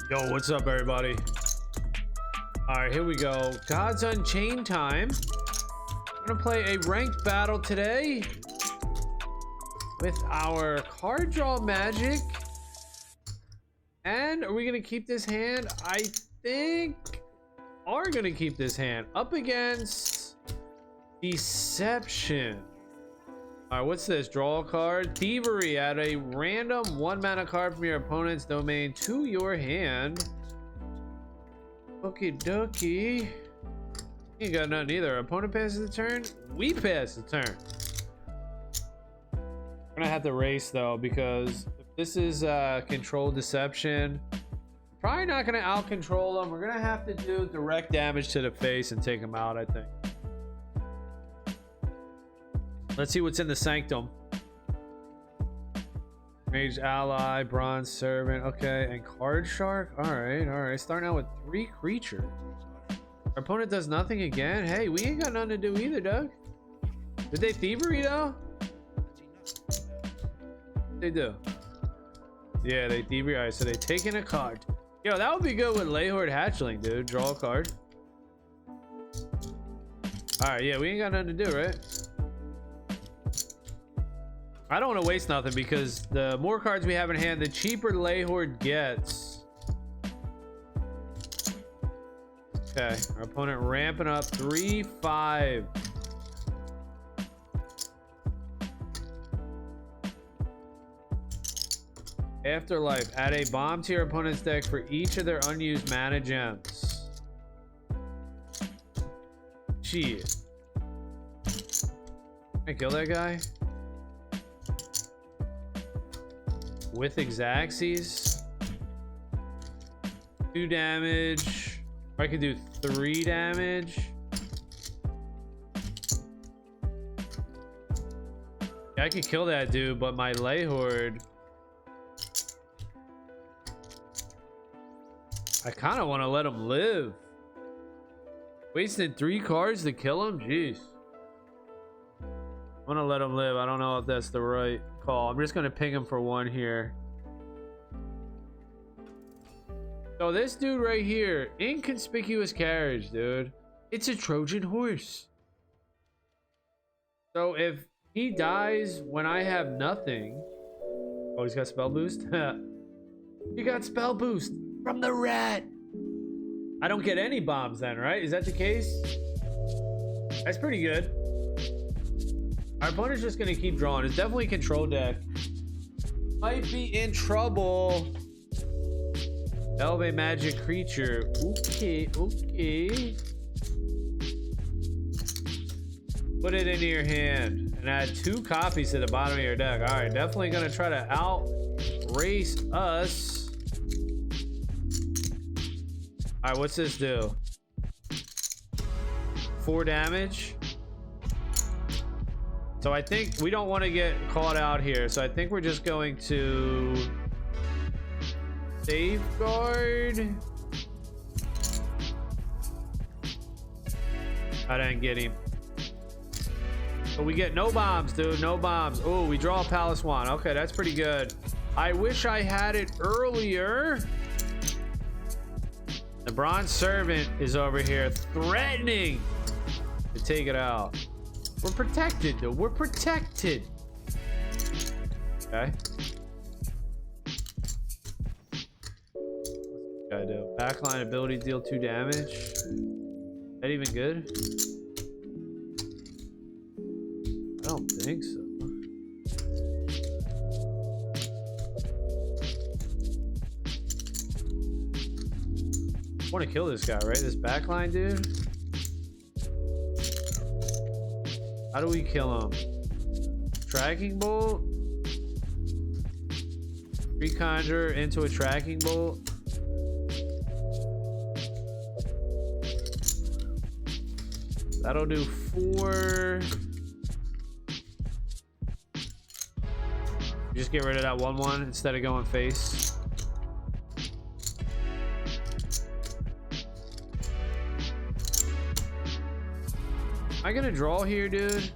Yo, what's up, everybody? All right, here we go. God's Unchained time. I'm gonna play a ranked battle today with our card draw magic. And are we gonna keep this hand? I think are gonna keep this hand up against Deception. All right, what's this? Draw a card. Thievery. Add a random 1-mana card from your opponent's domain to your hand. Okie dokie. Ain't got nothing either. Opponent passes the turn. We pass the turn. We're gonna have to race though, because if this is controlled deception, probably not gonna out control them. We're gonna have to do direct damage to the face and take them out, I think. Let's see what's in the sanctum. Mage ally, bronze servant, okay, and card shark. All right. Starting out with 3 creatures. Our opponent does nothing again. Hey, we ain't got nothing to do either, Doug. Did they thievery though? They do. Yeah, they thievery. All right, so they take in a card. Yo, that would be good with Layhorde Hatchling, dude. Draw a card. All right, yeah, we ain't got nothing to do, right? I don't want to waste nothing because the more cards we have in hand, the cheaper Layhorde gets. Okay, our opponent ramping up 3-5. Afterlife. Add a bomb to your opponent's deck for each of their unused mana gems. Shit. Can I kill that guy? With Exaxes, 2 damage. Or I could do 3 damage. Yeah, I could kill that dude, but my Layhorde, I kind of want to let him live. Wasted 3 cards to kill him? Jeez. I want to let him live. I don't know if that's the right call. I'm just going to ping him for 1 here. So this dude right here, inconspicuous carriage, dude. It's a Trojan horse. So if he dies when I have nothing. Oh, he's got spell boost? He got spell boost from the rat. I don't get any bombs then, right? Is that the case? That's pretty good. Our opponent's just gonna keep drawing. It's definitely control deck. Might be in trouble. Elevate magic creature. Okay. Put it into your hand and add 2 copies to the bottom of your deck. All right, definitely gonna try to out race us. All right, what's this do? 4 damage. So I think we don't want to get caught out here. So I think we're just going to safeguard. I didn't get him. But we get no bombs, dude. No bombs. Oh, we draw a Palace Wand. Okay, that's pretty good. I wish I had it earlier. The Bronze Servant is over here threatening to take it out. We're protected, though. We're protected. Okay. What's this guy do? Backline ability, deal 2 damage. Is that even good? I don't think so. I want to kill this guy, right? This backline dude. How do we kill him? Tracking bolt? Reconjure into a tracking bolt. That'll do 4. Just get rid of that 1/1 instead of going face. Am I gonna draw here, dude?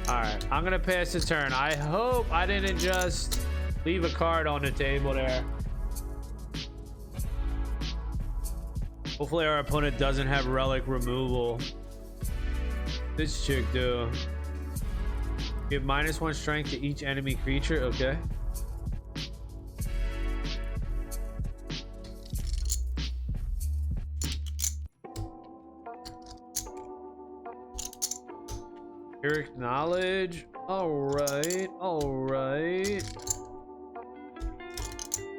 All right, I'm gonna pass the turn. I hope I didn't just Leave a card on the table there. Hopefully our opponent doesn't have relic removal. This chick do. Give -1 strength to each enemy creature. Okay. Eric knowledge. Alright. Alright.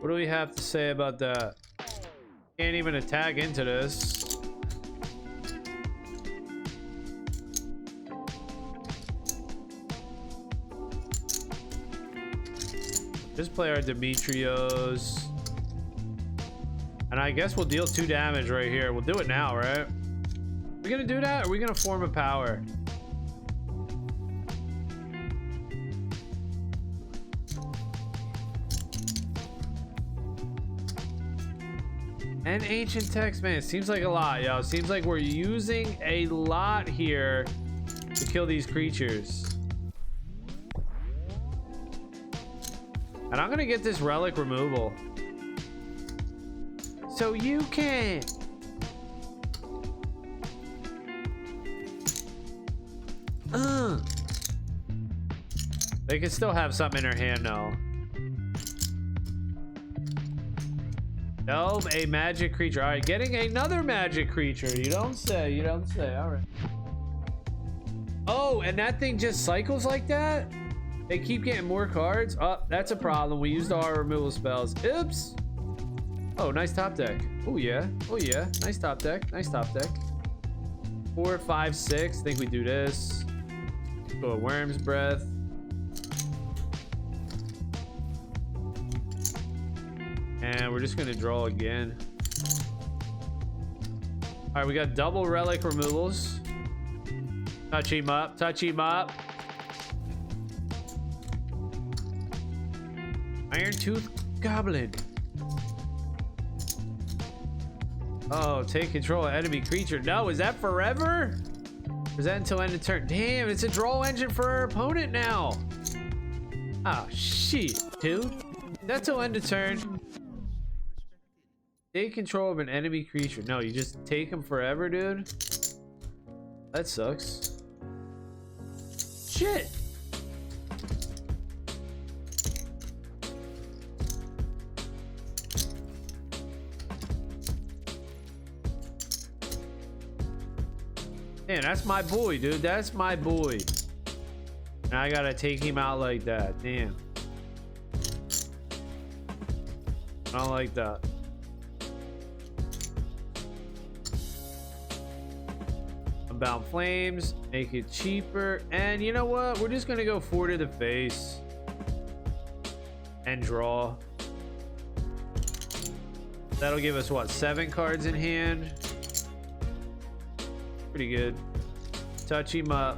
What do we have to say about that? Can't even attack into this. Just play our Demetrios. And I guess we'll deal 2 damage right here. We'll do it now, right? We're gonna do that, or are we gonna form a power? And ancient text, man, it seems like a lot, yo. It seems like we're using a lot here to kill these creatures. And I'm gonna get this relic removal. So you can. They can still have something in their hand though. Delve a magic creature. All right, getting another magic creature. You don't say. You don't say. All right. Oh, and that thing just cycles like that? They keep getting more cards? Oh, that's a problem. We used all our removal spells. Oops. Oh, nice top deck. Oh, yeah. Oh, yeah. Nice top deck. Nice top deck. 4, 5, 6. I think we do this. Go a Worm's Breath. And we're just going to draw again. All right, we got double relic removals. Touch him up. Touch him up. Iron Tooth Goblin. Oh, take control of enemy creature. No, is that forever? Or is that until end of turn? Damn, it's a draw engine for our opponent now. Oh, shit, dude. That's till end of turn. Take control of an enemy creature. No, you just take them forever, dude. That sucks. Shit. Man, that's my boy, dude. That's my boy. And I gotta take him out like that. Damn. I don't like that. Unbound Flames. Make it cheaper. And you know what? We're just gonna go 4 to the face. And draw. That'll give us, what, 7 cards in hand? Pretty good. Touch him up.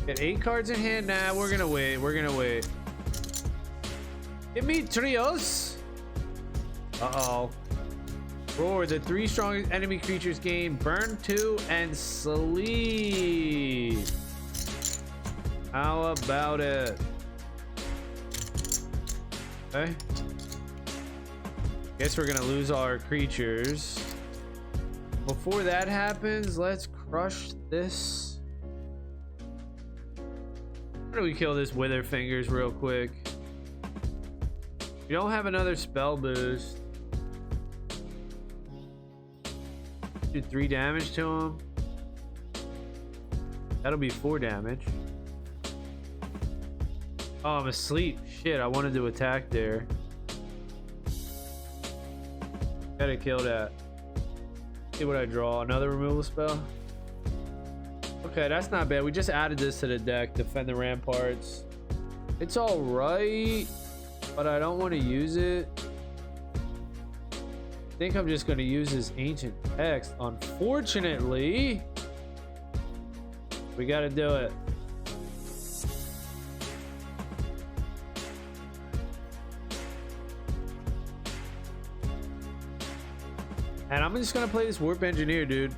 Get 8 cards in hand. Nah, we're gonna wait. We're gonna wait. Demetrios. Uh-oh. Roar. The 3 strongest enemy creatures gain burn 2 and sleep. How about it? Okay. Guess we're gonna lose all our creatures. Before that happens, let's crush this. How do we kill this Wither Fingers real quick? We don't have another spell boost. Do 3 damage to him. That'll be 4 damage. Oh, I'm asleep. Shit, I wanted to attack there. Gotta kill that. See what I draw. Another removal spell. Okay, that's not bad. We just added this to the deck. Defend the ramparts. It's all right, but I don't want to use it. I think I'm just going to use this ancient text. Unfortunately, we got to do it. And I'm just gonna play this Warp Engineer, dude.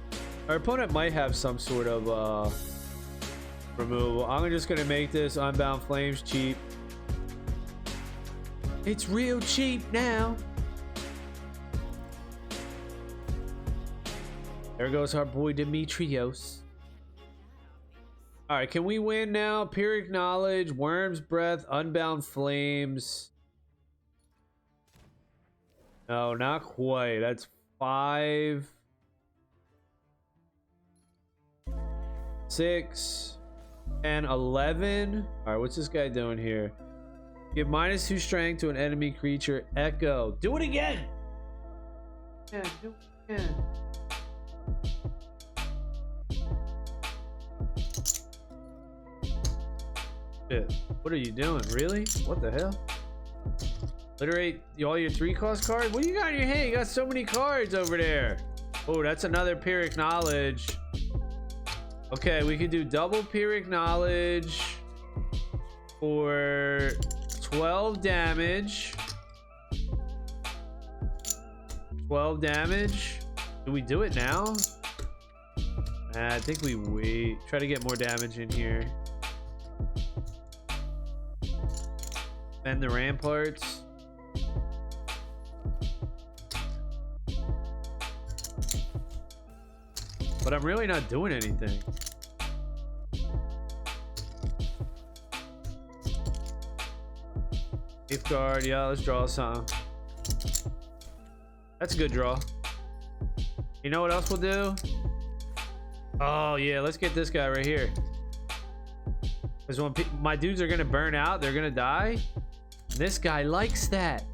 Our opponent might have some sort of removal. I'm just gonna make this Unbound Flames cheap. It's real cheap now. There goes our boy Demetrios. All right, can we win now? Pyrrhic Knowledge, Worm's Breath, Unbound Flames. No, not quite. That's 5, 6, and 11. All right, what's this guy doing here? Give -2 strength to an enemy creature. Echo. Do it again. Yeah, do it again. Shit. What are you doing? Really? What the hell? Literate all your 3-cost cards? What do you got in your hand? You got so many cards over there. Oh, that's another Pyrrhic Knowledge. Okay, we could do double Pyrrhic Knowledge for 12 damage. 12 damage. Do we do it now? I think we wait. Try to get more damage in here. And the ramparts. But I'm really not doing anything. Safeguard, yeah, let's draw something. That's a good draw. You know what else we'll do? Oh yeah, let's get this guy right here. Because when my dudes are gonna burn out, they're gonna die. This guy likes that.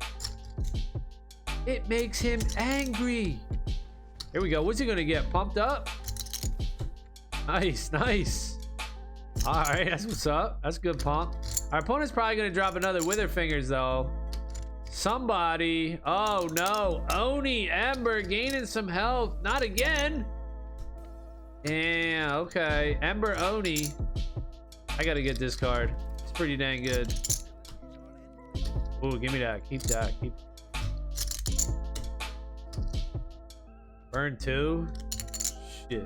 It makes him angry. Here we go. What's he gonna get? Pumped up? Nice, nice. All right, that's what's up. That's a good pump. Our opponent's probably gonna drop another Wither Fingers though. Somebody. Oh no, Oni, Ember gaining some health. Not again. Yeah, okay. Ember, Oni. I gotta get this card. It's pretty dang good. Ooh, give me that. Keep that. Keep. Burn 2. Shit.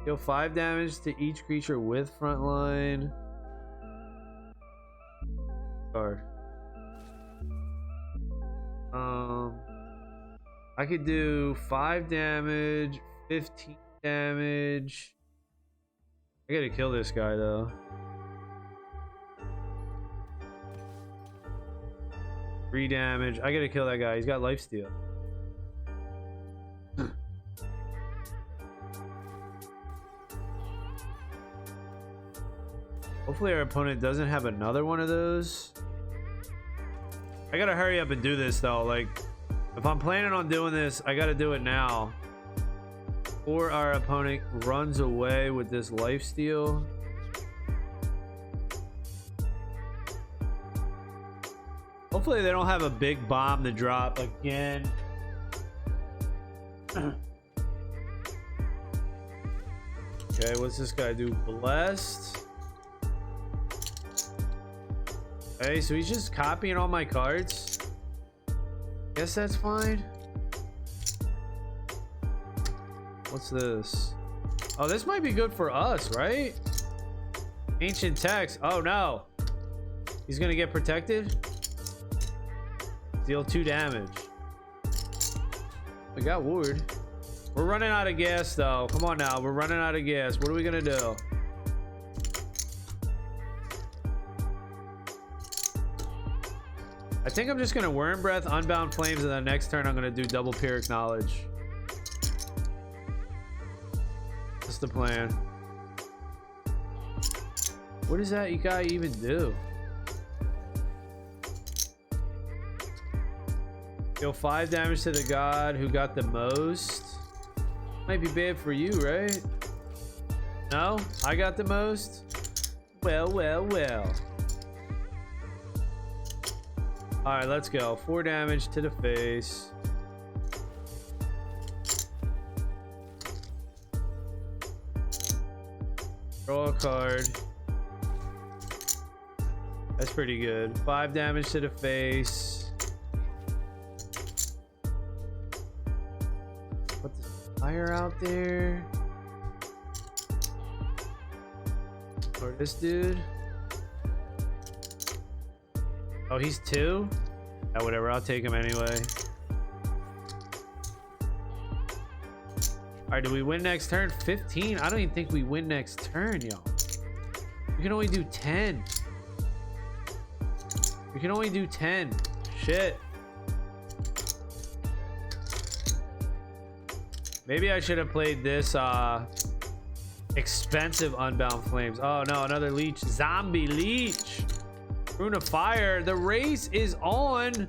Deal 5 damage to each creature with frontline. Card. I could do 5 damage, 15 damage. I gotta kill this guy though. 3 damage. I gotta kill that guy. He's got lifesteal. Hopefully our opponent doesn't have another one of those. I gotta hurry up and do this though. Like, if I'm planning on doing this, I gotta do it now. Or our opponent runs away with this lifesteal. Hopefully they don't have a big bomb to drop again. Okay, what's this guy do? Blessed. Hey, so he's just copying all my cards. Guess that's fine. What's this? Oh, this might be good for us, right? Ancient text. Oh no. He's gonna get protected. Deal 2 damage. I got ward. We're running out of gas though. Come on now. We're running out of gas. What are we gonna do? I think I'm just gonna Worm Breath, Unbound Flames, and then next turn I'm gonna do double Pyrrhic Knowledge. That's the plan. What does that guy even do? Deal 5 damage to the god who got the most. Might be bad for you, right? No? I got the most? Well, well, well. Alright, let's go. 4 damage to the face. Draw a card. That's pretty good. 5 damage to the face. Put the fire out there. Or this dude. Oh, he's 2? Yeah, whatever. I'll take him anyway. Alright, do we win next turn? 15? I don't even think we win next turn, y'all. We can only do 10. We can only do 10. Shit. Maybe I should have played this expensive Unbound Flames. Oh no, another leech. Zombie leech. Rune of Fire. The race is on.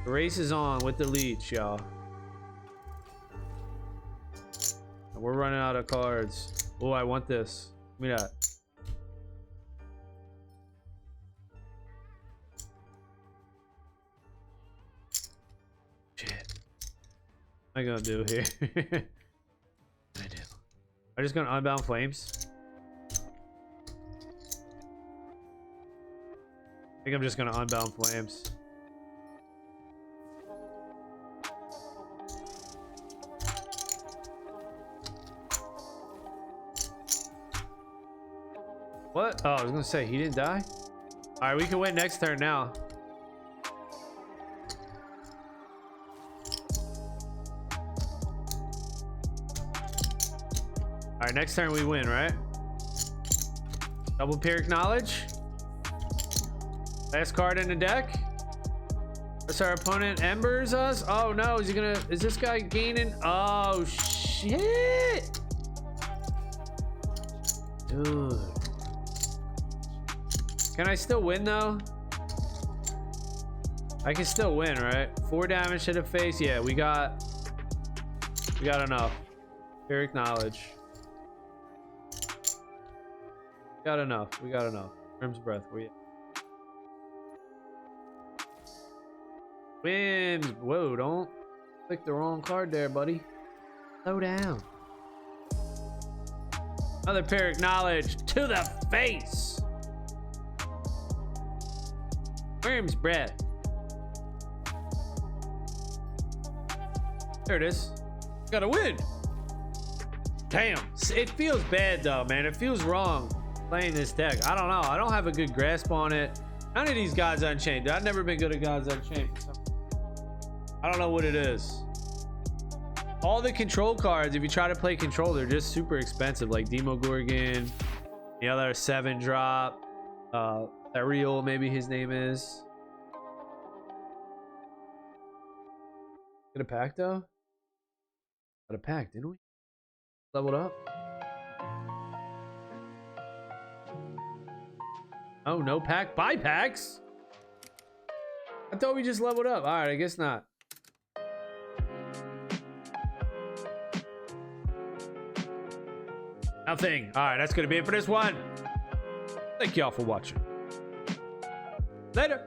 The race is on with the leech, y'all. We're running out of cards. Oh, I want this. Give me that. Shit. What am I gonna do here? I do. I'm just gonna Unbound Flames. I think I'm just gonna Unbound Flames. What? Oh, I was gonna say he didn't die. All right, we can win next turn now. All right, next turn we win, right? Double Pyrrhic Knowledge. Last card in the deck. What's our opponent? Embers us? Oh no, is he gonna? Is this guy gaining? Oh shit, dude. Can I still win though? I can still win, right? 4 damage to the face. Yeah, we got enough. Pyrrhic Knowledge. Got enough. We got enough. Grim's Breath. Where you? Wins. Whoa! Don't click the wrong card there, buddy. Slow down. Another Pyrrhic Knowledge to the face. Worm's Breath. There it is. Gotta win. Damn. It feels bad though, man. It feels wrong playing this deck. I don't know. I don't have a good grasp on it. None of these Gods Unchained. I've never been good at Gods Unchained. I don't know what it is. All the control cards, if you try to play control, they're just super expensive. Like Demogorgon, the other 7-drop. Ariel, maybe his name is. Get a pack though? Got a pack, didn't we? Leveled up. Oh, no pack. Buy packs? I thought we just leveled up. Alright, I guess not. Nothing. Alright, that's gonna be it for this one. Thank y'all for watching. Later.